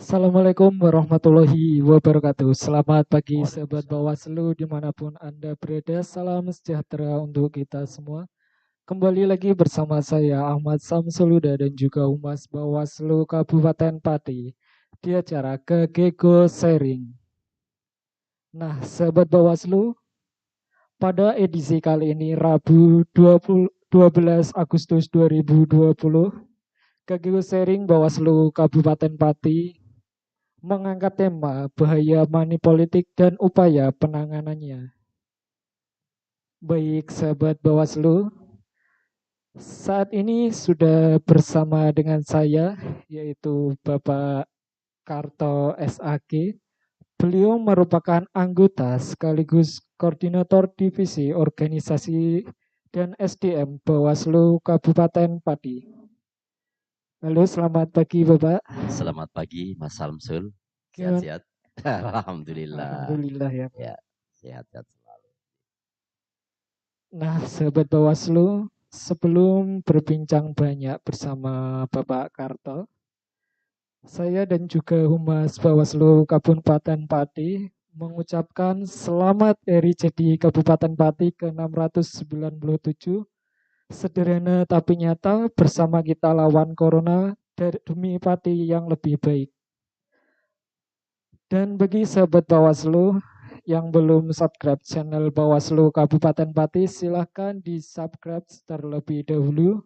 Assalamualaikum warahmatullahi wabarakatuh. Selamat pagi sahabat Waalaikumsalam. Bawaslu dimanapun Anda berada. Salam sejahtera untuk kita semua. Kembali lagi bersama saya Ahmad Samsuluda dan juga Humas Bawaslu Kabupaten Pati di acara Kegego Sharing. Nah, sahabat Bawaslu, pada edisi kali ini Rabu 12 Agustus 2020, Kegego Sharing Bawaslu Kabupaten Pati mengangkat tema bahaya money politik dan upaya penanganannya. Baik sahabat Bawaslu, saat ini sudah bersama dengan saya yaitu Bapak Karto SAG. Beliau merupakan anggota sekaligus koordinator divisi organisasi dan SDM Bawaslu Kabupaten Pati. Halo, selamat pagi Bapak. Selamat pagi Mas Samsul. Gimana? Sehat-sehat? Alhamdulillah. Alhamdulillah ya. Ya, sehat-sehat selalu. Nah, sahabat Bawaslu, sebelum berbincang banyak bersama Bapak Karto, saya dan juga Humas Bawaslu Kabupaten Pati mengucapkan selamat Hari Jadi Kabupaten Pati ke-697. Sederhana tapi nyata, bersama kita lawan Corona demi Pati yang lebih baik. Dan bagi sahabat Bawaslu yang belum subscribe channel Bawaslu Kabupaten Pati, silahkan di subscribe terlebih dahulu.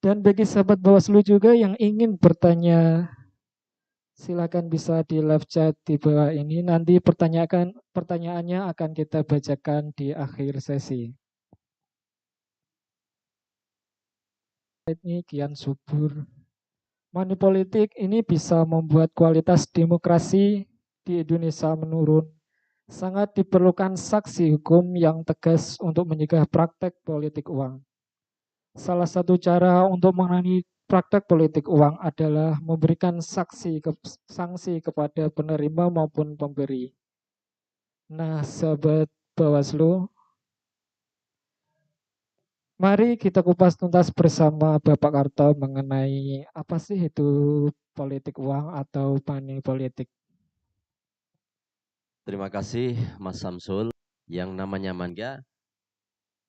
Dan bagi sahabat Bawaslu juga yang ingin bertanya, silakan bisa di live chat di bawah ini. Nanti pertanyaannya akan kita bacakan di akhir sesi. Ini kian subur. Money politik ini bisa membuat kualitas demokrasi di Indonesia menurun. Sangat diperlukan saksi hukum yang tegas untuk mencegah praktek politik uang. Salah satu cara untuk menangani praktek politik uang adalah memberikan sanksi kepada penerima maupun pemberi. Nah, sahabat Bawaslu, mari kita kupas tuntas bersama Bapak Karto mengenai apa sih itu politik uang atau money politik. Terima kasih Mas Samsul. Yang namanya manja,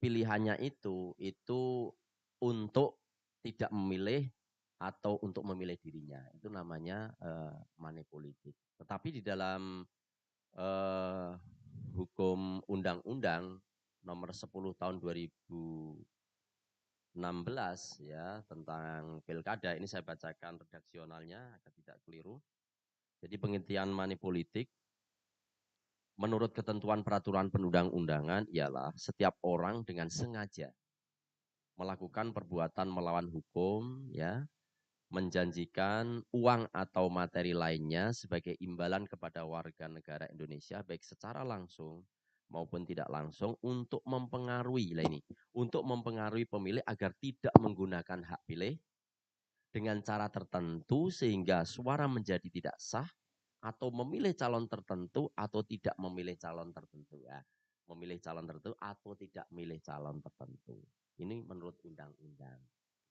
pilihannya itu untuk tidak memilih atau untuk memilih dirinya. Itu namanya money politik. Tetapi di dalam eh, hukum undang-undang nomor 10 tahun 2016 ya tentang pilkada, ini saya bacakan redaksionalnya agar tidak keliru. Jadi pengertian money politik menurut ketentuan peraturan perundang-undangan ialah setiap orang dengan sengaja melakukan perbuatan melawan hukum ya, menjanjikan uang atau materi lainnya sebagai imbalan kepada warga negara Indonesia baik secara langsung maupun tidak langsung untuk mempengaruhi untuk mempengaruhi pemilih agar tidak menggunakan hak pilih dengan cara tertentu sehingga suara menjadi tidak sah atau memilih calon tertentu atau tidak memilih calon tertentu ya. Memilih calon tertentu atau tidak memilih calon tertentu. Ini menurut undang-undang.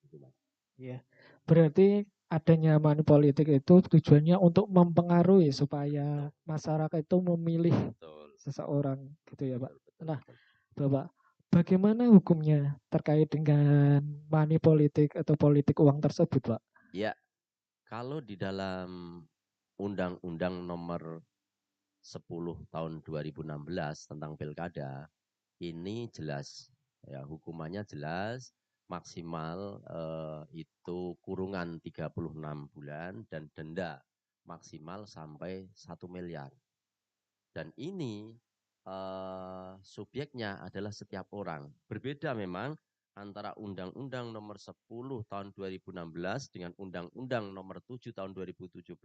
Gitu, Mas. Ya, berarti adanya money politik itu tujuannya untuk mempengaruhi supaya Betul, masyarakat itu memilih betul, seseorang gitu ya, Pak. betul, betul, Nah, betul. Bapak, bagaimana hukumnya terkait dengan money politik atau politik uang tersebut, Pak? Ya, kalau di dalam Undang-Undang Nomor 10 tahun 2016 tentang pilkada, ini jelas ya hukumannya jelas maksimal itu kurungan 36 bulan dan denda maksimal sampai 1 miliar. Dan ini subjeknya adalah setiap orang. Berbeda memang antara Undang-Undang Nomor 10 Tahun 2016 dengan Undang-Undang Nomor 7 Tahun 2017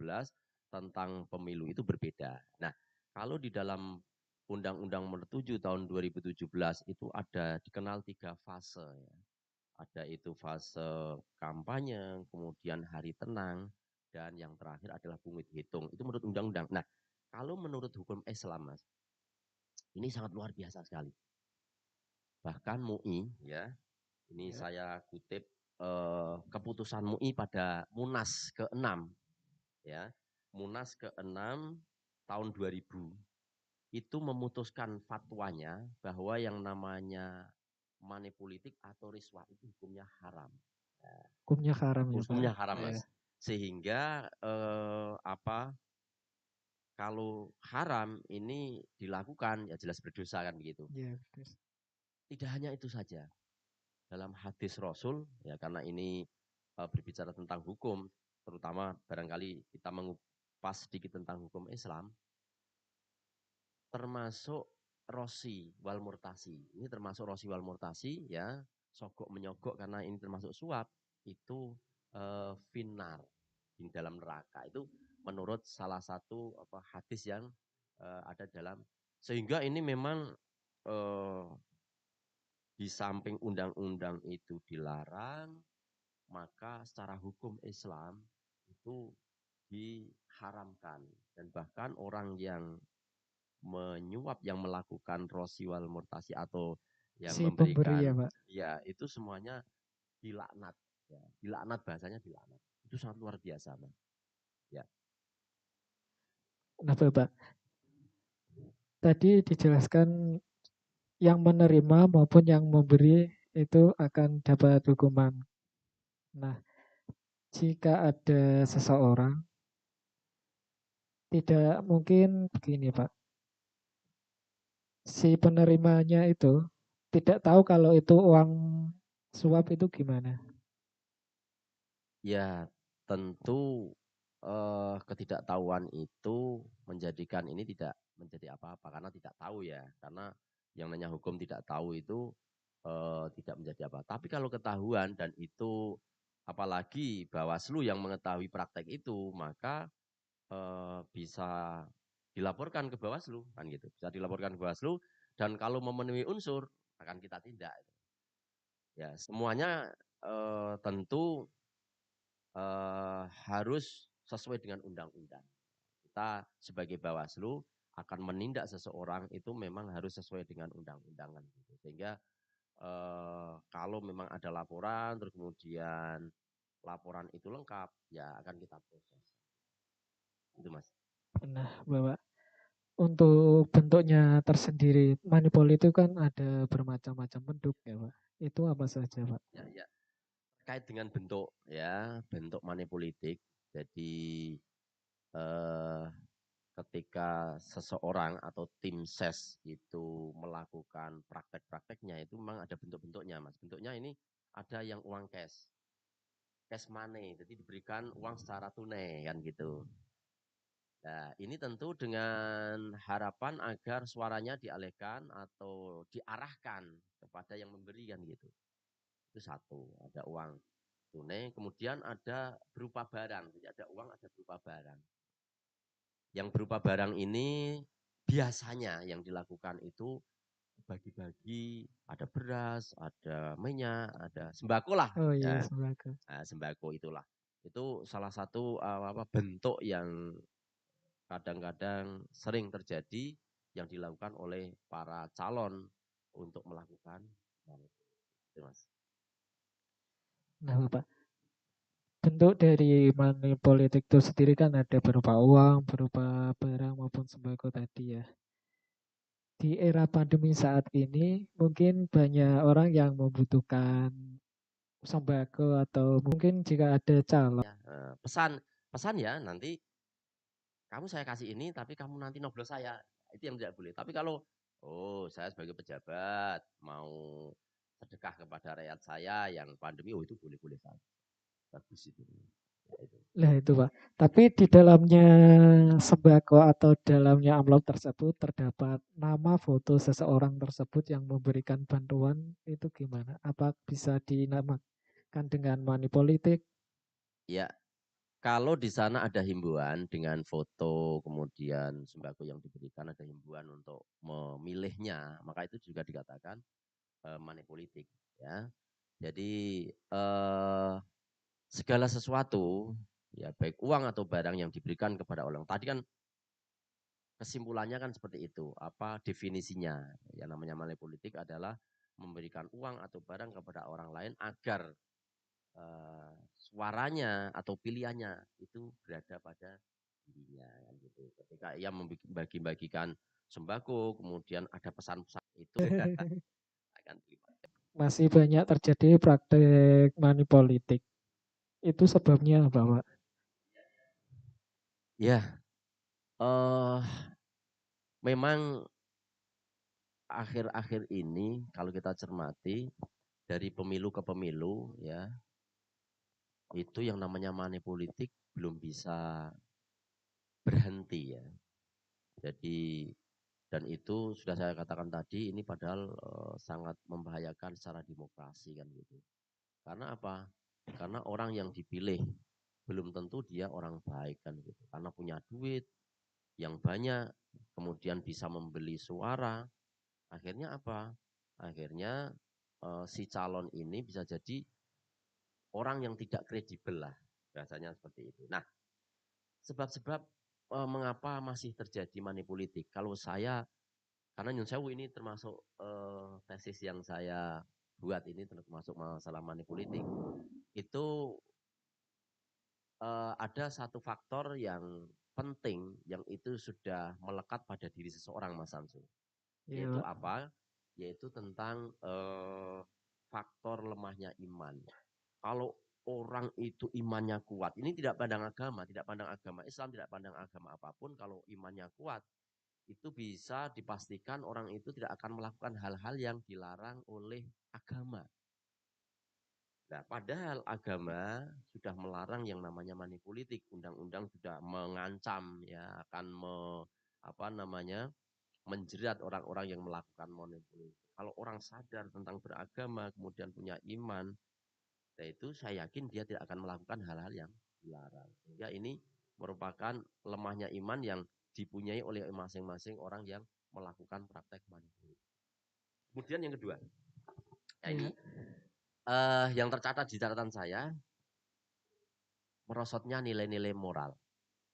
tentang pemilu itu berbeda. Nah, kalau di dalam Undang-Undang Nomor 7 Tahun 2017 itu ada dikenal 3 fase. Ya. Ada itu fase kampanye, kemudian hari tenang, dan yang terakhir adalah pungut hitung. Itu menurut undang-undang. Nah, kalau menurut hukum Islam, Mas, ini sangat luar biasa sekali. Bahkan MUI, ya, ini Ya. saya kutip keputusan MUI pada Munas ke-6 ya. Munas ke-6 tahun 2000 itu memutuskan fatwanya bahwa yang namanya money politik atau riswah itu hukumnya haram. Hukumnya haram ya Pak. Hukumnya haram, Ya. Mas. Sehingga kalau haram ini dilakukan ya jelas berdosa kan begitu. Ya, terus. Tidak hanya itu saja. Dalam hadis Rasul ya karena ini berbicara tentang hukum, terutama barangkali kita mengupas sedikit tentang hukum Islam, termasuk rosi wal murtasi. Ini termasuk rosi wal murtasi ya, sogok menyogok karena ini termasuk suap itu finar di dalam neraka. Itu menurut salah satu hadis yang ada dalam, sehingga ini memang di samping undang-undang itu dilarang, maka secara hukum Islam itu diharamkan. Dan bahkan orang yang menyuap, yang melakukan rosi wal murtasi atau yang Si pemberi memberikan, ya Pak. ya itu semuanya dilaknat. Ya, dilaknat bahasanya dilaknat. Itu sangat luar biasa, Mas. Ya. Nah Bapak, tadi dijelaskan yang menerima maupun yang memberi itu akan dapat hukuman. Nah, jika ada seseorang, tidak mungkin begini Pak, si penerimanya itu tidak tahu kalau itu uang suap itu gimana. Ya, tentu ketidaktahuan itu menjadikan ini tidak menjadi apa-apa karena tidak tahu ya. Karena yang namanya hukum tidak tahu itu tidak menjadi apa. Tapi kalau ketahuan dan itu apalagi Bawaslu yang mengetahui praktek itu, maka bisa dilaporkan ke Bawaslu kan gitu. Bisa dilaporkan ke Bawaslu dan kalau memenuhi unsur akan kita tindak. Ya, semuanya tentu harus sesuai dengan undang-undang. Kita sebagai Bawaslu akan menindak seseorang itu memang harus sesuai dengan undang-undangan. Gitu. Sehingga kalau memang ada laporan, terus kemudian laporan itu lengkap, ya akan kita proses. Itu Mas. Nah, Bapak, untuk bentuknya tersendiri, manipul itu kan ada bermacam-macam bentuk ya Pak. Itu apa saja Pak? Ya, ya. Terkait dengan bentuk ya, bentuk money politik. Jadi eh, ketika seseorang atau tim ses itu melakukan praktek-prakteknya itu memang ada bentuk-bentuknya Mas. Bentuknya ini ada yang uang cash money, jadi diberikan uang secara tunai kan gitu. Nah, ini tentu dengan harapan agar suaranya dialihkan atau diarahkan kepada yang memberi kan gitu. Itu satu, ada uang tunai, kemudian ada berupa barang. Jadi ada uang, ada berupa barang. Yang berupa barang ini biasanya yang dilakukan itu bagi-bagi, ada beras, ada minyak, ada sembako lah. Oh iya, Ya, sembako. nah, sembako itulah. Itu salah satu bentuk yang kadang-kadang sering terjadi yang dilakukan oleh para calon untuk melakukan itu, Mas. Nah, Bapak, bentuk dari money politik itu sendiri kan ada berupa uang, berupa barang maupun sembako tadi ya. Di era pandemi saat ini, mungkin banyak orang yang membutuhkan sembako atau mungkin jika ada calon. Ya, pesan pesan ya nanti kamu saya kasih ini tapi kamu nanti noblos saya. Itu yang tidak boleh. Tapi kalau oh saya sebagai pejabat mau sedekah kepada rakyat saya yang pandemi, oh itu boleh-boleh saja. Bagus itu. Ya, itu. Lah itu Pak. Tapi di dalamnya sembako atau dalamnya amplop tersebut terdapat nama foto seseorang tersebut yang memberikan bantuan itu gimana? Apa bisa dinamakan dengan money politik? Ya, kalau di sana ada himbauan dengan foto, kemudian sembako yang diberikan ada himbauan untuk memilihnya, maka itu juga dikatakan money politik. Ya, jadi segala sesuatu, ya baik uang atau barang yang diberikan kepada orang. Tadi kan kesimpulannya kan seperti itu. Apa definisinya? Yang namanya money politik adalah memberikan uang atau barang kepada orang lain agar suaranya atau pilihannya itu berada pada dirinya kan gitu. Ketika ia membagi-bagikan sembako, kemudian ada pesan-pesan itu akan terima. Masih banyak terjadi praktek money politik. Itu sebabnya apa, Pak? Ya, memang akhir-akhir ini kalau kita cermati dari pemilu ke pemilu ya, itu yang namanya money politik belum bisa berhenti ya. Jadi dan itu sudah saya katakan tadi ini padahal sangat membahayakan secara demokrasi kan gitu. Karena apa? Karena orang yang dipilih belum tentu dia orang baik kan gitu. Karena punya duit yang banyak, kemudian bisa membeli suara, akhirnya apa? Akhirnya si calon ini bisa jadi orang yang tidak kredibel lah, rasanya seperti itu. Nah, sebab-sebab mengapa masih terjadi money politik? Kalau saya, karena Nyun Sewu ini termasuk tesis yang saya buat ini termasuk masalah money politik, itu ada satu faktor yang penting yang itu sudah melekat pada diri seseorang, Mas Samsul. Yaitu Ya, apa? Yaitu tentang faktor lemahnya iman. Kalau orang itu imannya kuat, ini tidak pandang agama Islam, tidak pandang agama apapun, kalau imannya kuat, itu bisa dipastikan orang itu tidak akan melakukan hal-hal yang dilarang oleh agama. Nah, padahal agama sudah melarang yang namanya money politik. Undang-undang sudah mengancam ya akan apa namanya menjerat orang-orang yang melakukan money politik. Kalau orang sadar tentang beragama, kemudian punya iman, yaitu saya yakin dia tidak akan melakukan hal-hal yang dilarang. Sehingga ini merupakan lemahnya iman yang dipunyai oleh masing-masing orang yang melakukan praktek money politik. Kemudian yang kedua, ya ini ya, yang tercatat di catatan saya, merosotnya nilai-nilai moral.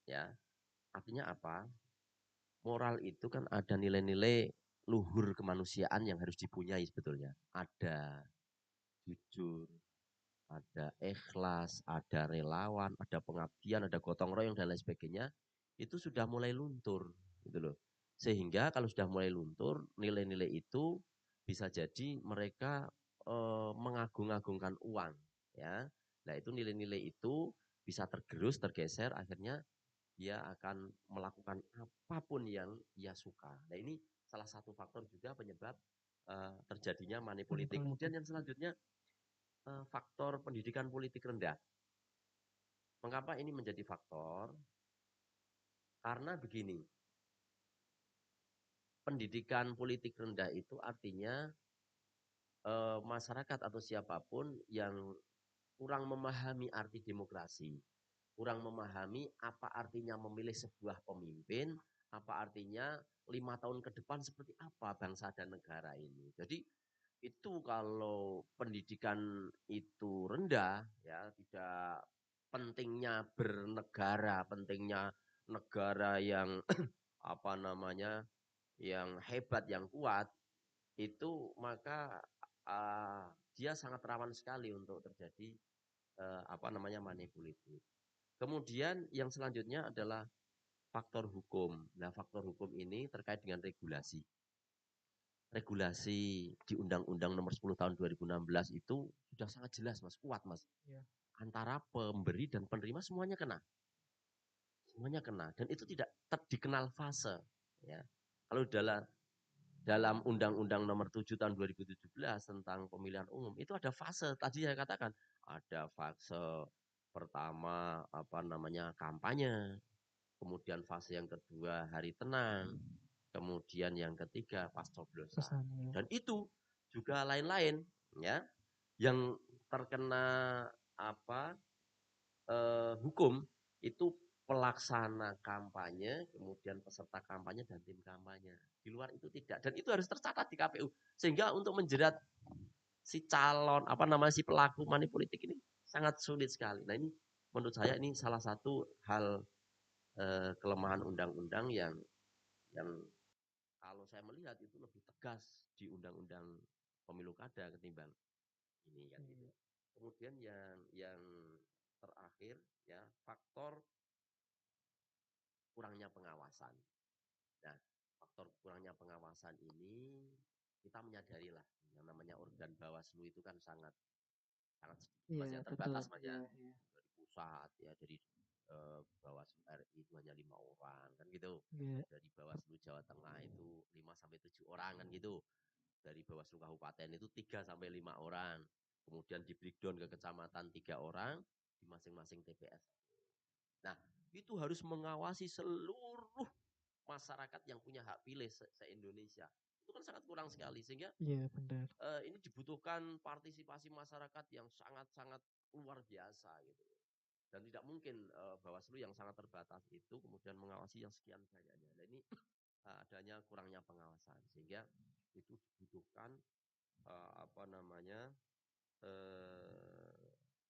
Ya, artinya apa? Moral itu kan ada nilai-nilai luhur kemanusiaan yang harus dipunyai sebetulnya. Ada jujur, ada ikhlas, ada relawan, ada pengabdian, ada gotong royong dan lain sebagainya. Itu sudah mulai luntur, gitu loh. Sehingga kalau sudah mulai luntur, nilai-nilai itu bisa jadi mereka mengagung-agungkan uang, ya. Nah itu nilai-nilai itu bisa tergerus, tergeser, akhirnya dia akan melakukan apapun yang ia suka. Nah ini salah satu faktor juga penyebab terjadinya money money politik. Kemudian politik. yang selanjutnya faktor pendidikan politik rendah. Mengapa ini menjadi faktor? Karena begini, pendidikan politik rendah itu artinya masyarakat atau siapapun yang kurang memahami arti demokrasi, kurang memahami apa artinya memilih sebuah pemimpin, apa artinya 5 tahun ke depan seperti apa bangsa dan negara ini. Jadi itu kalau pendidikan itu rendah, ya tidak pentingnya bernegara, pentingnya negara yang apa namanya, yang hebat, yang kuat, itu maka dia sangat rawan sekali untuk terjadi apa namanya money politik. Kemudian yang selanjutnya adalah faktor hukum. Nah, faktor hukum ini terkait dengan regulasi. Regulasi di Undang-Undang Nomor 10 Tahun 2016 itu sudah sangat jelas, Mas, kuat, Mas. Ya. Antara pemberi dan penerima semuanya kena. Semuanya kena dan itu tidak dikenal fase, ya. Kalau dalam Undang-Undang Nomor 7 Tahun 2017 tentang pemilihan umum itu ada fase. Tadi saya katakan ada fase pertama apa namanya kampanye, kemudian fase yang kedua hari tenang, kemudian yang ketiga pas coblosan. Pesan, ya. Dan itu juga lain-lain ya yang terkena apa hukum itu pelaksana kampanye, kemudian peserta kampanye dan tim kampanye. Di luar itu tidak dan itu harus tercatat di KPU sehingga untuk menjerat si calon apa namanya si pelaku money politik ini sangat sulit sekali. Nah ini menurut saya ini salah satu hal kelemahan undang-undang yang kalau saya melihat itu lebih tegas di undang-undang pemilu kada ketimbang ini kan gitu. Kemudian yang terakhir ya faktor kurangnya pengawasan. Nah, faktor kurangnya pengawasan ini kita menyadari lah yang namanya organ Bawaslu itu kan sangat sangat sedikit Iya, mas ya, betul. terbatas mas Iya, ya, iya. dari pusat ya, dari Bawaslu RI itu hanya 5 orang kan gitu, Iya, dari Bawaslu Jawa Tengah itu 5 sampai 7 orang kan gitu, dari Bawaslu Kabupaten itu 3 sampai 5 orang, kemudian di breakdown ke kecamatan 3 orang di masing-masing TPS. Nah itu harus mengawasi seluruh masyarakat yang punya hak pilih se-Indonesia. Itu kan sangat kurang sekali sehingga iya benar. ini dibutuhkan partisipasi masyarakat yang sangat-sangat luar biasa gitu. Dan tidak mungkin Bawaslu yang sangat terbatas itu kemudian mengawasi yang sekian banyaknya. Nah, ini adanya kurangnya pengawasan sehingga itu dibutuhkan apa namanya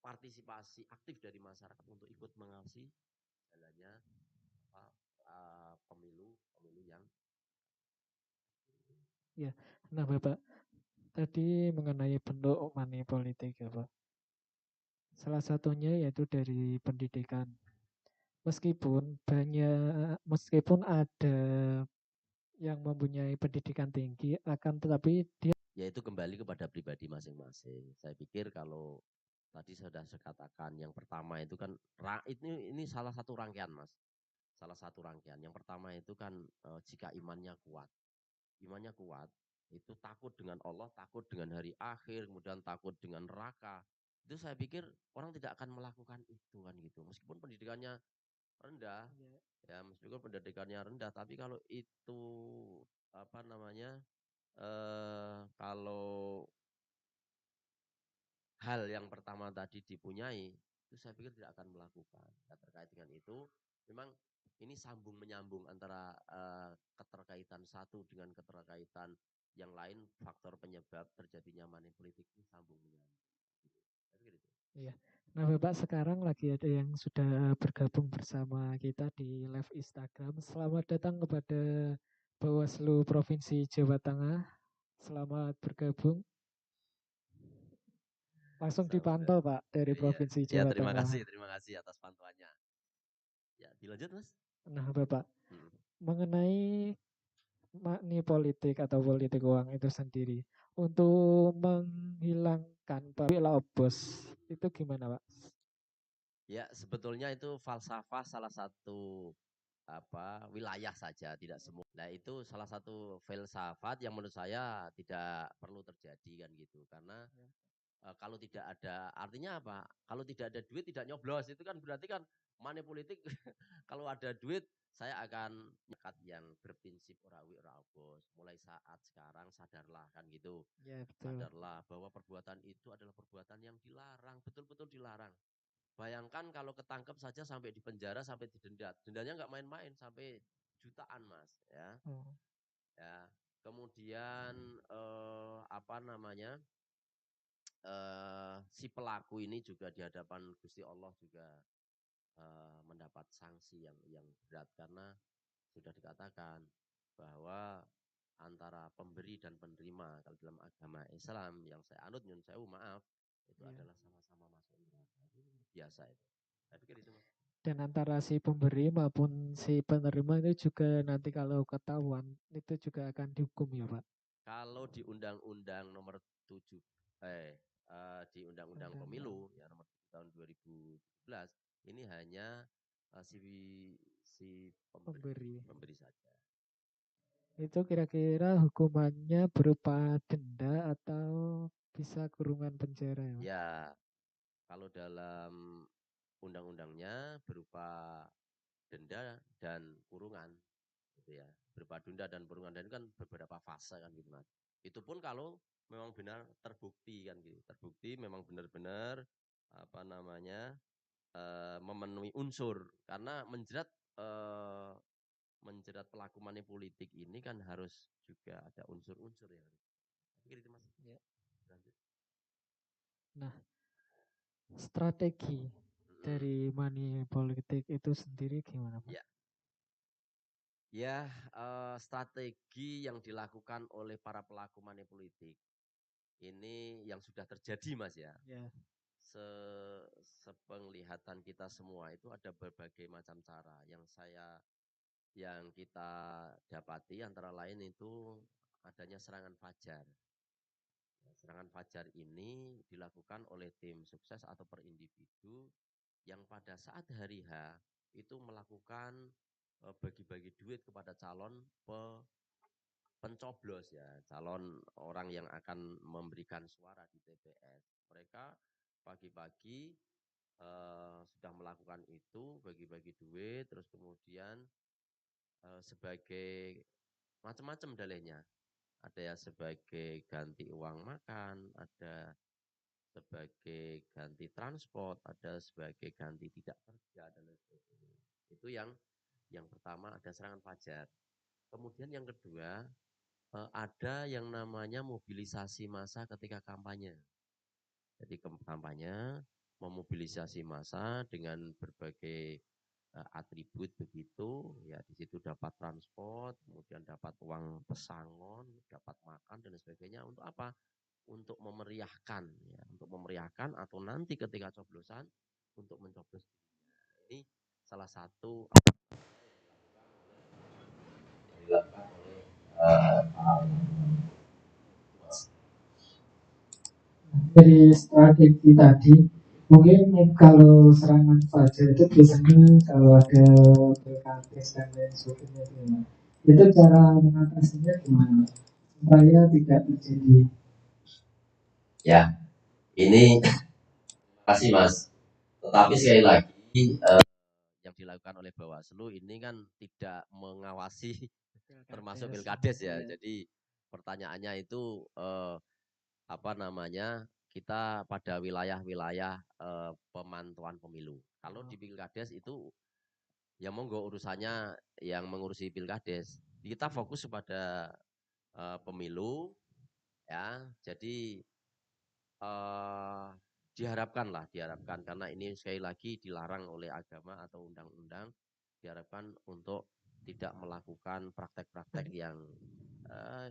partisipasi aktif dari masyarakat untuk ikut mengawasi jalannya apa, pemilu yang Ya. Nah, Bapak tadi mengenai bentuk money politik ya, Pak. Salah satunya yaitu dari pendidikan. Meskipun ada yang mempunyai pendidikan tinggi, akan tetapi dia yaitu kembali kepada pribadi masing-masing. Saya pikir kalau tadi sudah saya katakan yang pertama itu kan ini salah satu rangkaian mas, salah satu rangkaian. Yang pertama itu kan jika imannya kuat, imannya kuat itu takut dengan Allah, takut dengan hari akhir, kemudian takut dengan neraka. Itu saya pikir orang tidak akan melakukan itu kan gitu. Meskipun pendidikannya rendah, ya, ya meskipun pendidikannya rendah, tapi kalau itu apa namanya kalau hal yang pertama tadi dipunyai, itu saya pikir tidak akan melakukan. Nah, terkait dengan itu, memang ini sambung menyambung antara keterkaitan satu dengan keterkaitan yang lain, faktor penyebab terjadinya money politik ini sambung menyambung. Saya pikir itu. iya. Nah, Bapak sekarang lagi ada yang sudah bergabung bersama kita di live Instagram. Selamat datang kepada Bawaslu Provinsi Jawa Tengah. Selamat bergabung. Langsung Sama, dipantau, Pak, dari iya, Provinsi ya Jawa Tengah. terima kasih atas bantuannya. Ya, dilanjut mas. Nah, Bapak, Hmm. mengenai money politik atau politik uang itu sendiri, untuk menghilangkan bila bos, itu gimana, Pak? Ya, sebetulnya itu falsafah salah satu apa wilayah saja, tidak semua. Nah, itu salah satu filsafat yang menurut saya tidak perlu terjadi kan gitu. Karena Ya. kalau tidak ada artinya apa? Kalau tidak ada duit tidak nyoblos itu kan berarti kan money politik kalau ada duit saya akan nyekat yang berprinsip orawi ora bos. Mulai saat sekarang sadarlah kan gitu. Ya, betul. Sadarlah bahwa perbuatan itu adalah perbuatan yang dilarang, betul-betul dilarang. Bayangkan kalau ketangkep saja sampai di penjara, sampai didenda. Dendanya nggak main-main, sampai jutaan mas. Ya, Oh, ya. Kemudian apa namanya si pelaku ini juga di hadapan Gusti Allah juga mendapat sanksi yang berat karena sudah dikatakan bahwa antara pemberi dan penerima kalau dalam agama Islam yang saya anut nyun sewu maaf itu ya. adalah sama-sama masuk neraka. Itu biasa itu. Saya pikir itu mas. Dan antara si pemberi maupun si penerima itu juga nanti kalau ketahuan itu juga akan dihukum ya, Pak. Kalau di Undang-Undang nomor 7 di Undang-Undang Undang, Pemilu ya nomor 7 tahun 2017 ini hanya si si pemberi. pemberi saja. Itu kira-kira hukumannya berupa denda atau bisa kurungan penjara ya, Pak? Ya, kalau dalam undang-undangnya berupa denda dan kurungan gitu ya. Berupa denda dan kurungan dan itu kan beberapa fase kan gitu Mas. Itu pun kalau memang benar terbukti kan gitu. Terbukti memang benar-benar apa namanya memenuhi unsur karena eh, menjerat pelaku money politik ini kan harus juga ada unsur-unsur ya. Pikir itu Mas. Ya. Lanjut. Nah, strategi Mm-mm. dari money politik itu sendiri gimana, Pak? Ya, ya strategi yang dilakukan oleh para pelaku money politik ini yang sudah terjadi Mas ya. Ya, sepenglihatan kita semua itu ada berbagai macam cara yang kita dapati antara lain itu adanya serangan fajar. Serangan fajar ini dilakukan oleh tim sukses atau per individu yang pada saat hari H itu melakukan bagi-bagi duit kepada calon pencoblos ya, calon orang yang akan memberikan suara di TPS. Mereka pagi-pagi sudah melakukan itu, bagi-bagi duit, terus kemudian sebagai macam-macam dalihnya. Ada ya sebagai ganti uang makan, ada sebagai ganti transport, ada sebagai ganti tidak kerja dan lain sebagainya. Itu yang pertama ada serangan fajar. Kemudian yang kedua ada yang namanya mobilisasi massa ketika kampanye. Jadi kampanye memobilisasi massa dengan berbagai atribut begitu, ya di situ dapat transport, kemudian dapat uang pesangon, dapat makan dan sebagainya. Untuk apa? Untuk memeriahkan, ya, untuk memeriahkan atau nanti ketika coblosan untuk mencoblos. Ini salah satu yang dilakukan oleh Dari strategi tadi, mungkin kalau serangan fajar itu biasanya kalau ada PKS dan lain sebagainya gimana? Itu cara mengatasinya gimana supaya tidak terjadi? Ya, ini kasih Mas. Tetapi sekali lagi yang dilakukan oleh Bawaslu ini kan tidak mengawasi termasuk Pilkades ya. Jadi pertanyaannya itu apa namanya? Kita pada wilayah-wilayah pemantauan pemilu. Kalau di Pilkades itu ya monggo urusannya yang mengurusi Pilkades. Kita fokus pada pemilu ya. Jadi diharapkan karena ini sekali lagi dilarang oleh agama atau undang-undang, diharapkan untuk tidak melakukan praktek-praktek yang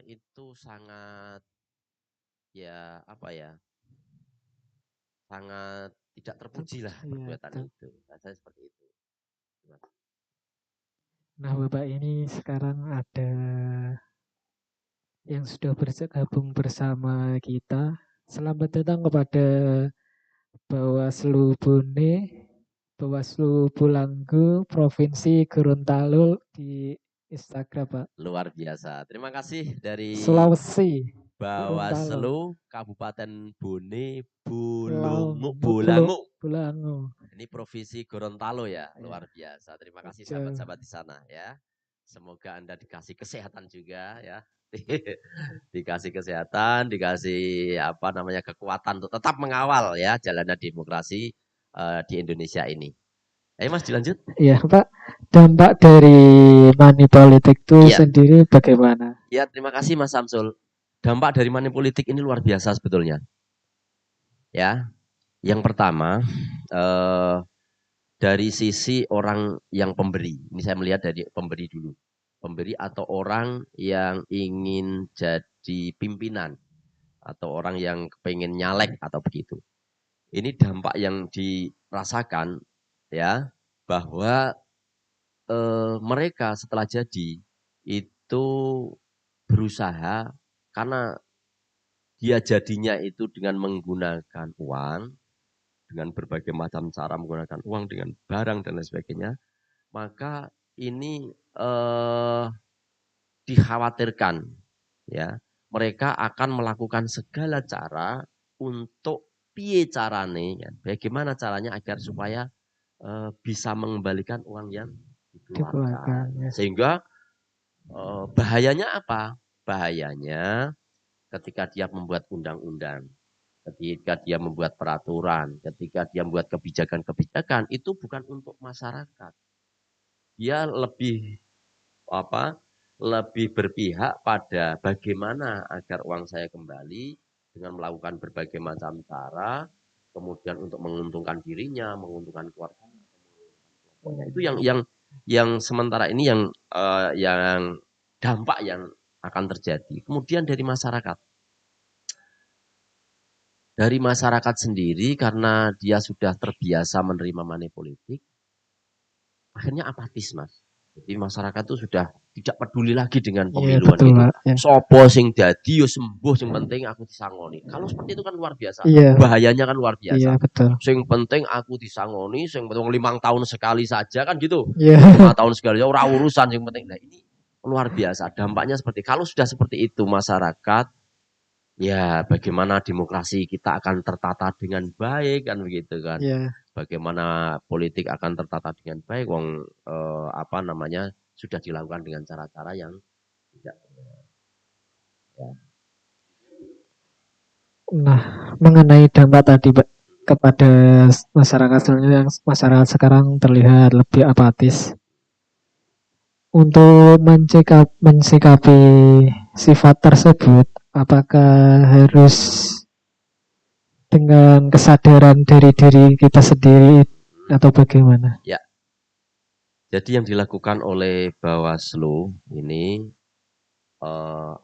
itu sangat ya apa ya, sangat tidak terpuji lah perbuatan itu. Saya seperti itu. Nah, Bapak ini sekarang ada yang sudah bergabung bersama kita. Selamat datang kepada Bawaslu Bone, Bawaslu Bulanggu, Provinsi Gorontalo di Instagram, Pak. Luar biasa. Terima kasih dari Sulawesi, Bawaslu Kabupaten Bone Bulangu. Bulangu. Ini Provinsi Gorontalo ya, luar biasa. Terima kasih sahabat-sahabat di sana ya. Semoga Anda dikasih kesehatan juga ya. Dikasih kesehatan, dikasih apa namanya kekuatan untuk tetap mengawal ya jalanan demokrasi di Indonesia ini. Ayo Mas dilanjut. Iya Pak, dampak dari money politik itu sendiri bagaimana? Ya terima kasih Mas Samsul. Dampak dari money politik ini luar biasa sebetulnya. Ya, yang pertama dari sisi orang yang pemberi. Ini saya melihat dari pemberi dulu. Pemberi atau orang yang ingin jadi pimpinan atau orang yang pengen nyalek atau begitu. Ini dampak yang dirasakan ya bahwa mereka setelah jadi itu berusaha karena dia jadinya itu dengan menggunakan uang, dengan berbagai macam cara menggunakan uang, dengan barang dan lain sebagainya, maka ini dikhawatirkan ya mereka akan melakukan segala cara untuk piye carane ya, bagaimana caranya agar supaya bisa mengembalikan uang yang dikeluarkan. Sehingga bahayanya apa? Bahayanya ketika dia membuat undang-undang, ketika dia membuat peraturan, ketika dia membuat kebijakan-kebijakan itu bukan untuk masyarakat. Dia lebih apa? Lebih berpihak pada bagaimana agar uang saya kembali dengan melakukan berbagai macam cara, kemudian untuk menguntungkan dirinya, menguntungkan keluarganya. Itu yang sementara ini yang dampak yang akan terjadi. Kemudian dari masyarakat. dari masyarakat sendiri karena dia sudah terbiasa menerima money politik, akhirnya apatis, Mas. Jadi masyarakat itu sudah tidak peduli lagi dengan Iya pemiluan betul gitu. Pak. Ya. Sopo sing dadi yo sembuh, sing penting aku disangoni. Kalau seperti itu kan luar biasa. Iya, Bahayanya kan luar iya biasa. betul. Sing penting aku disangoni, sing penting 5 tahun sekali saja kan gitu. Iya. 5 tahun sekali ora urusan sing penting. Nah, ini luar biasa. Dampaknya seperti kalau sudah seperti itu masyarakat, ya bagaimana demokrasi kita akan tertata dengan baik kan begitu kan. Iya. Bagaimana politik akan tertata dengan baik, wong apa namanya sudah dilakukan dengan cara-cara yang tidak. Ya. Nah, mengenai dampak tadi Pak kepada masyarakat sebenarnya yang masyarakat sekarang terlihat lebih apatis. Untuk mensikapi sifat tersebut, apakah harus dengan kesadaran dari diri kita sendiri atau bagaimana? Ya, jadi yang dilakukan oleh Bawaslu ini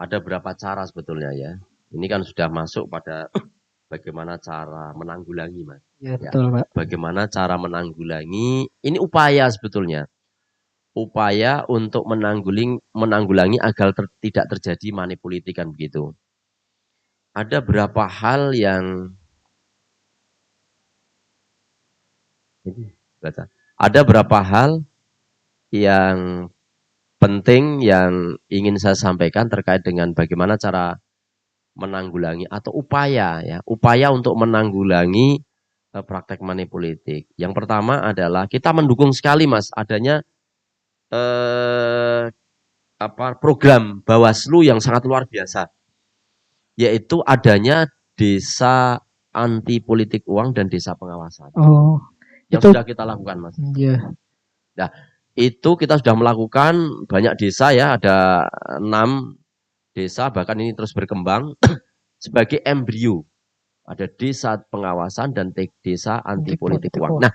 ada beberapa cara sebetulnya ya. Ini kan sudah masuk pada bagaimana cara menanggulangi, Mas. Ya Ya, betul Pak. bagaimana cara menanggulangi? Ini upaya sebetulnya. Upaya untuk menanggulangi agar tidak terjadi money politik kan begitu. Ada beberapa hal yang ada beberapa hal yang penting yang ingin saya sampaikan terkait dengan bagaimana cara menanggulangi atau upaya ya, upaya untuk menanggulangi praktek money politik. Yang pertama adalah kita mendukung sekali Mas adanya eh, program Bawaslu yang sangat luar biasa, yaitu adanya desa anti politik uang dan desa pengawasan. Oh, Yang itu sudah kita lakukan, Mas. ya. Nah, itu kita sudah melakukan banyak desa ya, ada 6 desa, bahkan ini terus berkembang sebagai embrio. Ada desa pengawasan dan desa anti politik uang. Nah,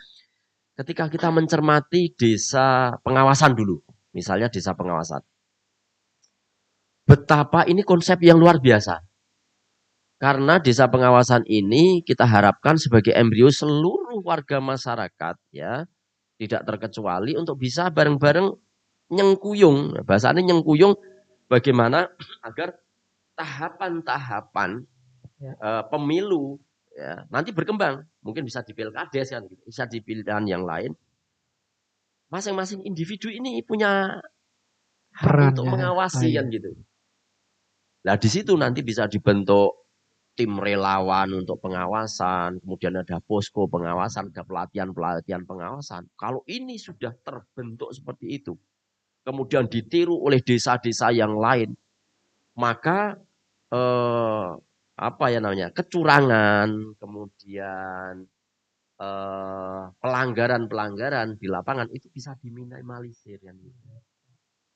ketika kita mencermati desa pengawasan dulu, misalnya desa pengawasan, betapa ini konsep yang luar biasa. Karena desa pengawasan ini kita harapkan sebagai embrio seluruh warga masyarakat ya, tidak terkecuali untuk bisa bareng-bareng nyengkuyung. Bahasanya nyengkuyung bagaimana agar tahapan-tahapan Ya. Pemilu ya, nanti berkembang. Mungkin bisa di pilkades kan, bisa di pilihan yang lain. Masing-masing individu ini punya hak untuk Perannya. Oh, mengawasi iya. kan gitu. Nah di situ nanti bisa dibentuk tim relawan untuk pengawasan, kemudian ada posko pengawasan, ada pelatihan-pelatihan pengawasan. Kalau ini sudah terbentuk seperti itu, kemudian ditiru oleh desa-desa yang lain, maka apa ya namanya kecurangan, kemudian pelanggaran-pelanggaran di lapangan itu bisa diminimalisir.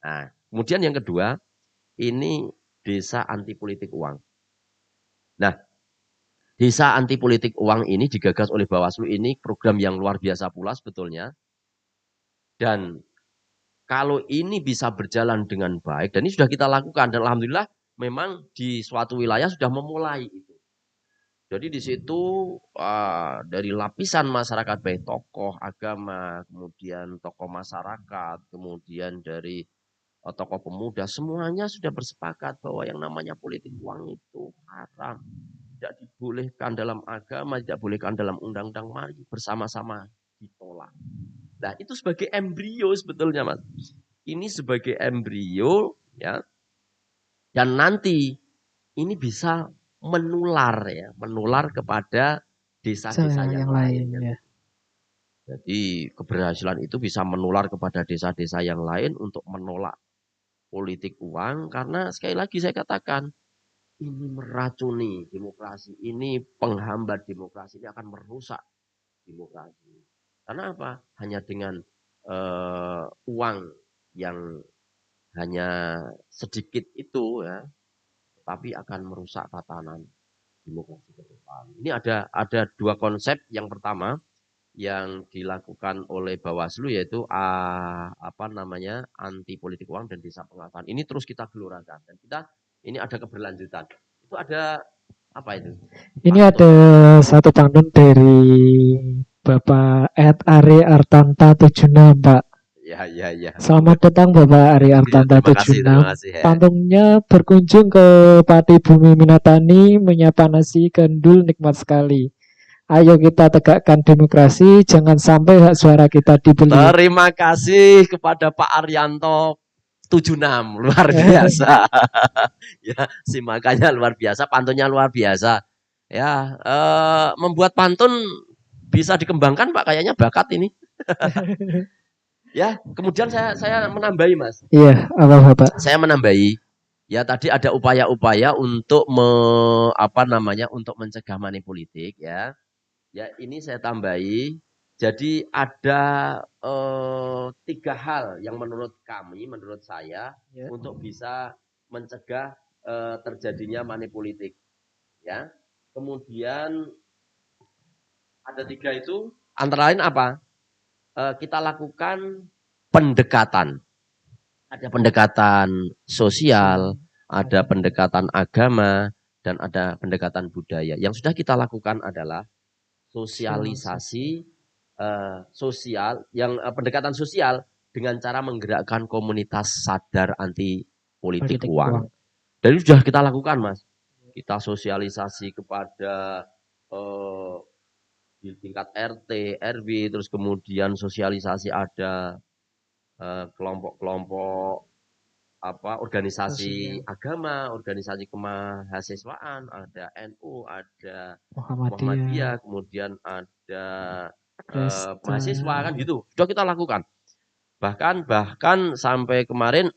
Nah, kemudian yang kedua, ini desa anti politik uang. Nah, desa anti politik uang ini digagas oleh Bawaslu ini program yang luar biasa pula sebetulnya. Dan kalau ini bisa berjalan dengan baik, dan ini sudah kita lakukan, dan alhamdulillah memang di suatu wilayah sudah memulai itu. Jadi di situ dari lapisan masyarakat baik tokoh agama, kemudian tokoh masyarakat, kemudian dari tokoh pemuda, semuanya sudah bersepakat bahwa yang namanya politik uang itu haram. Tidak dibolehkan dalam agama, tidak dibolehkan dalam undang-undang, mari bersama-sama ditolak. Nah, itu sebagai embrio sebetulnya, Mas. Ini sebagai embrio ya. Dan nanti ini bisa menular ya, menular kepada desa-desa yang Yang lain. lain ya. Jadi keberhasilan itu bisa menular kepada desa-desa yang lain untuk menolak politik uang karena sekali lagi saya katakan ini meracuni demokrasi, ini penghambat demokrasi, ini akan merusak demokrasi. Karena apa? Hanya dengan uang yang hanya sedikit itu ya, tapi akan merusak tatanan demokrasi ke depan. Ini ada dua konsep. Yang pertama yang dilakukan oleh Bawaslu yaitu apa namanya anti politik uang dan desa pengawasan. Ini terus kita gelorakan dan kita ini ada keberlanjutan. Itu ada Apa itu? Ini Pantun. ada satu pantun dari Bapak Ed Ari Artanta 76, Pak. Ya, ya, ya. Selamat datang Bapak Ari Ya, Artanta terima kasih, 76. terima kasih ya. Pantunnya berkunjung ke Pati Bumi Minatani, menyapa nasi gandul nikmat sekali. Ayo kita tegakkan demokrasi, jangan sampai hak suara kita dibeli. Terima kasih kepada Pak Arianto 76, luar biasa. Ya, simakannya luar biasa, pantunnya luar biasa. Ya, membuat pantun bisa dikembangkan Pak, kayaknya bakat ini. Ya, kemudian saya menambahi Mas. Iya, apa Bapak? Saya menambahi, ya tadi ada upaya-upaya untuk apa namanya, untuk mencegah money politik ya. Ya, ini saya tambahi. Jadi ada tiga hal yang menurut kami, menurut saya, Ya. untuk bisa mencegah terjadinya money politik. Ya, kemudian ada tiga itu, antara lain apa? Kita lakukan pendekatan. Ada pendekatan sosial, ada pendekatan agama, dan ada pendekatan budaya. Yang sudah kita lakukan adalah sosialisasi sosial, yang pendekatan sosial dengan cara menggerakkan komunitas sadar anti politik Politik uang. uang. Dan itu sudah kita lakukan, Mas. Kita sosialisasi kepada eh, di tingkat RT, RW, terus kemudian sosialisasi ada kelompok-kelompok apa organisasi Sosial. agama, organisasi kemahasiswaan, ada NU, ada Muhammadiyah, Muhammadiyah, kemudian ada mahasiswa kan Kristen. gitu. Sudah kita lakukan. Bahkan sampai kemarin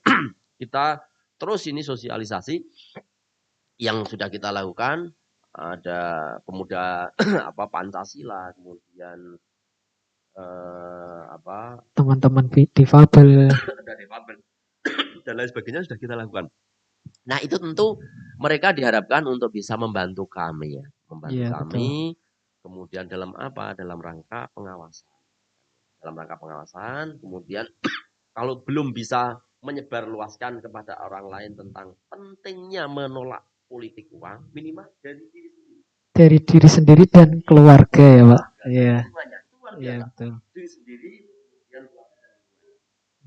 kita terus ini sosialisasi yang sudah kita lakukan, ada pemuda apa Pancasila, kemudian apa Teman-teman difabel. dari Fabel dan lain sebagainya sudah kita lakukan. Nah, itu tentu mereka diharapkan untuk bisa membantu kami ya, membantu Iya, betul. kami kemudian dalam apa? Dalam rangka pengawasan. Dalam rangka pengawasan, kemudian kalau belum bisa menyebarluaskan kepada orang lain tentang pentingnya menolak politik uang, minimal dari diri sendiri. Dari diri sendiri dan keluarga ya, Pak. Iya, Semuanya itu luar iya biasa. betul. Diri sendiri dan keluarga.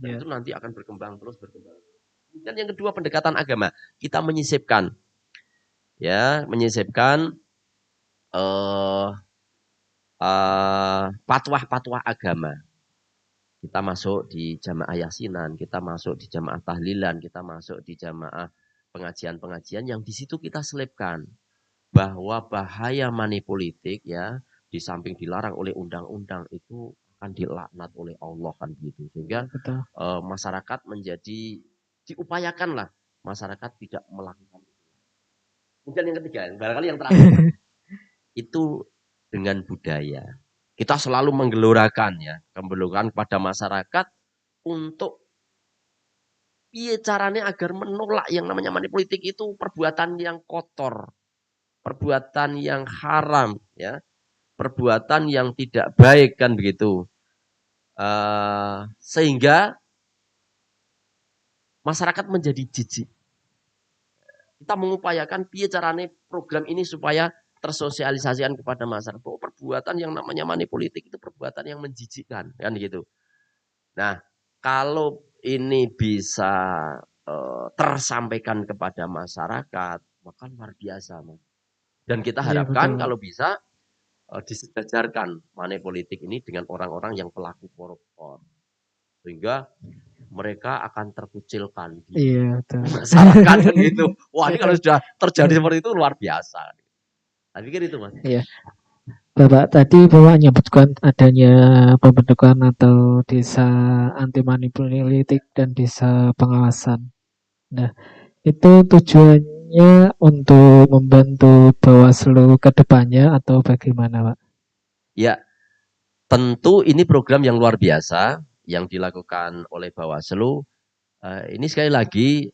Dan Iya. itu nanti akan berkembang terus berkembang. Dan yang kedua pendekatan agama, kita menyisipkan ya, menyisipkan eh patwah-patwah agama. Kita masuk di jamaah yasinan, kita masuk di jamaah tahlilan, kita masuk di jamaah pengajian-pengajian yang di situ kita selipkan bahwa bahaya money politik ya, di samping dilarang oleh undang-undang itu akan dilaknat oleh Allah kan gitu. Sehingga Iya, betul. masyarakat menjadi diupayakanlah masyarakat tidak melakukan itu. Kemudian yang ketiga, barangkali yang terakhir itu dengan budaya. Kita selalu menggelorakan ya, menggelorakan kepada masyarakat untuk piye caranya agar menolak yang namanya money politik itu perbuatan yang kotor, perbuatan yang haram ya, perbuatan yang tidak baik kan begitu. Sehingga masyarakat menjadi jijik. Kita mengupayakan piye caranya program ini supaya tersosialisasikan kepada masyarakat. Bahwa perbuatan yang namanya money politik itu perbuatan yang menjijikkan kan gitu. Nah, kalau ini bisa tersampaikan kepada masyarakat, maka luar biasa, Mas. Dan kita Iya, betul, harapkan Pak. kalau bisa disejajarkan money politik ini dengan orang-orang yang pelaku koruptor. Sehingga mereka akan terkucilkan di Iya, betul. masyarakat kan gitu. Wah, ini kalau sudah terjadi seperti itu luar biasa. Saya pikir itu, Mas. Iya. Bapak tadi Bapak menyebutkan adanya pembentukan atau desa anti politik dan desa pengawasan. Nah, itu tujuannya untuk membantu Bawaslu ke depannya atau bagaimana, Pak? Ya, tentu ini program yang luar biasa yang dilakukan oleh Bawaslu. Ini sekali lagi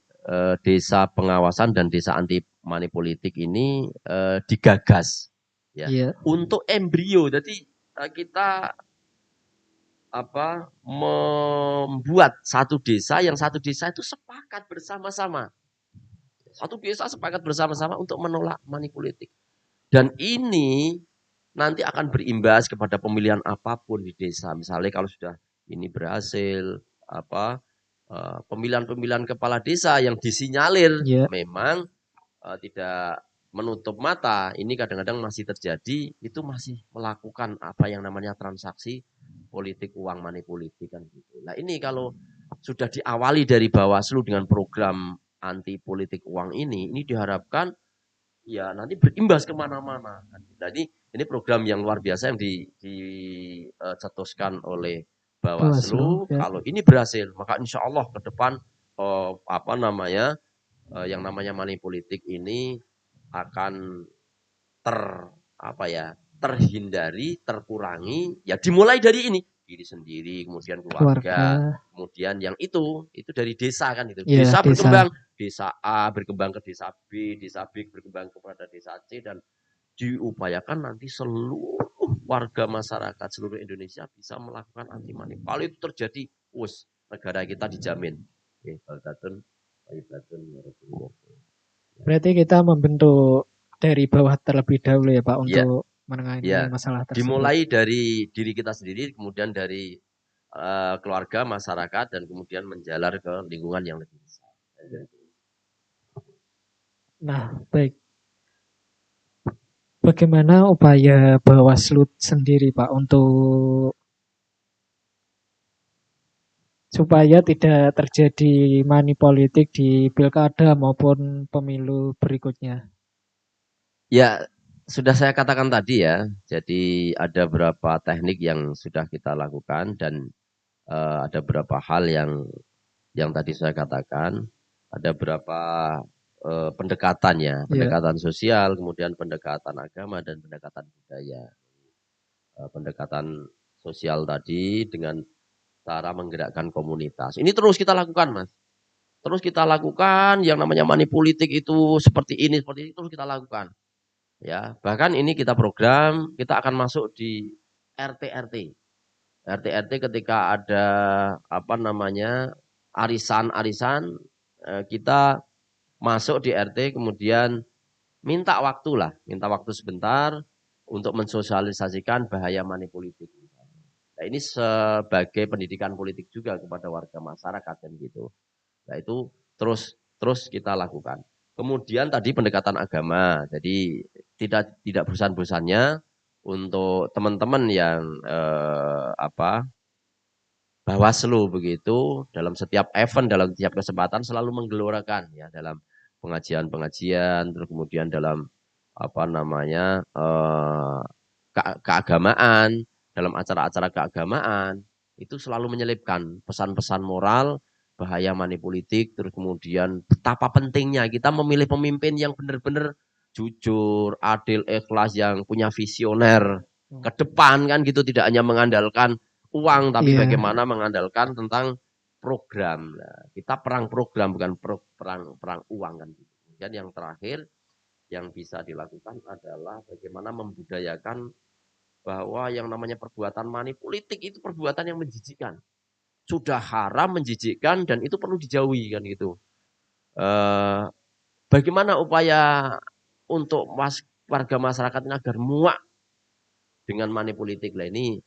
desa pengawasan dan desa anti money politik ini digagas ya Iya, untuk embrio. Jadi kita apa membuat satu desa yang satu desa itu sepakat bersama-sama. Satu desa sepakat bersama-sama untuk menolak money politik. Dan ini nanti akan berimbas kepada pemilihan apapun di desa. Misalnya kalau sudah ini berhasil, pemilihan-pemilihan kepala desa yang disinyalir Ya, memang tidak menutup mata, ini kadang-kadang masih terjadi, itu masih melakukan apa yang namanya transaksi politik uang, money politik kan gitu. Nah ini kalau sudah diawali dari Bawaslu dengan program anti politik uang ini diharapkan ya nanti berimbas kemana-mana. Jadi ini program yang luar biasa yang dicetuskan oleh Bawaslu Bawaslu. ya. Kalau ini berhasil, maka insya Allah ke depan yang namanya money politik ini akan ter apa ya terhindari, terkurangi. Ya dimulai dari ini diri sendiri, kemudian Keluarga, keluarga, kemudian yang itu dari desa kan itu. ya Desa desa. berkembang, desa A berkembang ke desa B berkembang kepada desa C dan diupayakan nanti seluruh warga masyarakat seluruh Indonesia bisa melakukan anti money. Kalau itu terjadi, negara kita dijamin. Oke, Baldatun, Berarti kita membentuk dari bawah terlebih dahulu ya Pak ya, untuk menangani ya. masalah tersebut. Dimulai dari diri kita sendiri, kemudian dari keluarga, masyarakat, dan kemudian menjalar ke lingkungan yang lebih besar. Nah, baik. Bagaimana upaya Bawaslu sendiri Pak untuk supaya tidak terjadi money politik di pilkada maupun pemilu berikutnya? Ya, sudah saya katakan tadi ya, jadi ada beberapa teknik yang sudah kita lakukan dan ada beberapa hal yang tadi saya katakan, ada beberapa pendekatan ya, Ya, pendekatan sosial, kemudian pendekatan agama dan pendekatan budaya. Pendekatan sosial tadi dengan cara menggerakkan komunitas. Ini terus kita lakukan, Mas. Terus kita lakukan yang namanya money politik itu seperti ini, terus kita lakukan. Ya, bahkan ini kita program, kita akan masuk di RT-RT. RT-RT ketika ada arisan-arisan, kita masuk di RT kemudian minta waktu sebentar untuk mensosialisasikan bahaya money politik. Nah, ini sebagai pendidikan politik juga kepada warga masyarakat kan gitu. Nah, itu terus terus kita lakukan. Kemudian tadi pendekatan agama. Jadi tidak bosan-bosannya untuk teman-teman yang Bawaslu begitu dalam setiap event, dalam setiap kesempatan selalu menggelorakan ya dalam pengajian-pengajian, terus kemudian dalam keagamaan, dalam acara-acara keagamaan itu selalu menyelipkan pesan-pesan moral, bahaya money politik, terus kemudian betapa pentingnya kita memilih pemimpin yang benar-benar jujur, adil, ikhlas, yang punya visioner ke depan kan gitu, tidak hanya mengandalkan uang, tapi iya. bagaimana mengandalkan tentang program. Nah, kita perang program bukan perang uang kan. Dan yang terakhir yang bisa dilakukan adalah bagaimana membudayakan bahwa yang namanya perbuatan money politik itu perbuatan yang menjijikkan. Sudah haram, menjijikkan, dan itu perlu dijauhi kan gitu. Eh, Bagaimana upaya untuk warga masyarakat ini agar muak dengan money politik lah ini,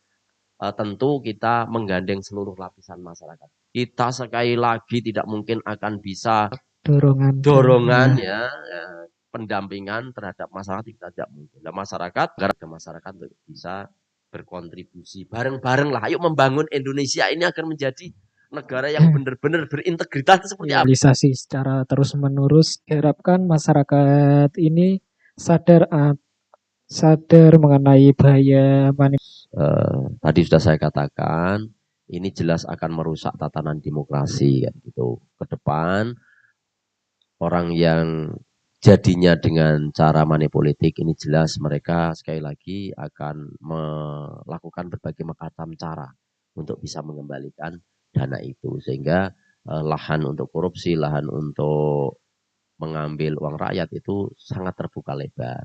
tentu kita menggandeng seluruh lapisan masyarakat. Kita sekali lagi tidak mungkin akan bisa Dorongan dorongan ya. ya, pendampingan terhadap masyarakat tidak mungkin. Nah, masyarakat untuk bisa berkontribusi bareng-bareng lah. Ayo membangun Indonesia ini akan menjadi negara yang benar-benar berintegritas seperti Ya, apa? realisasi secara terus-menerus diharapkan masyarakat ini sadar sadar mengenai bahaya Tadi sudah saya katakan, ini jelas akan merusak tatanan demokrasi kan gitu. Ke depan orang yang jadinya dengan cara money politik ini jelas mereka sekali lagi akan melakukan berbagai macam cara untuk bisa mengembalikan dana itu sehingga lahan untuk korupsi, lahan untuk mengambil uang rakyat itu sangat terbuka lebar.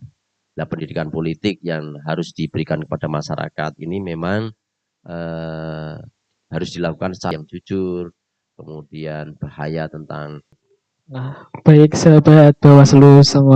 Nah, pendidikan politik yang harus diberikan kepada masyarakat ini memang eh, harus dilakukan secara yang jujur, kemudian bahaya tentang Nah, baik sahabat Bawaslu semua.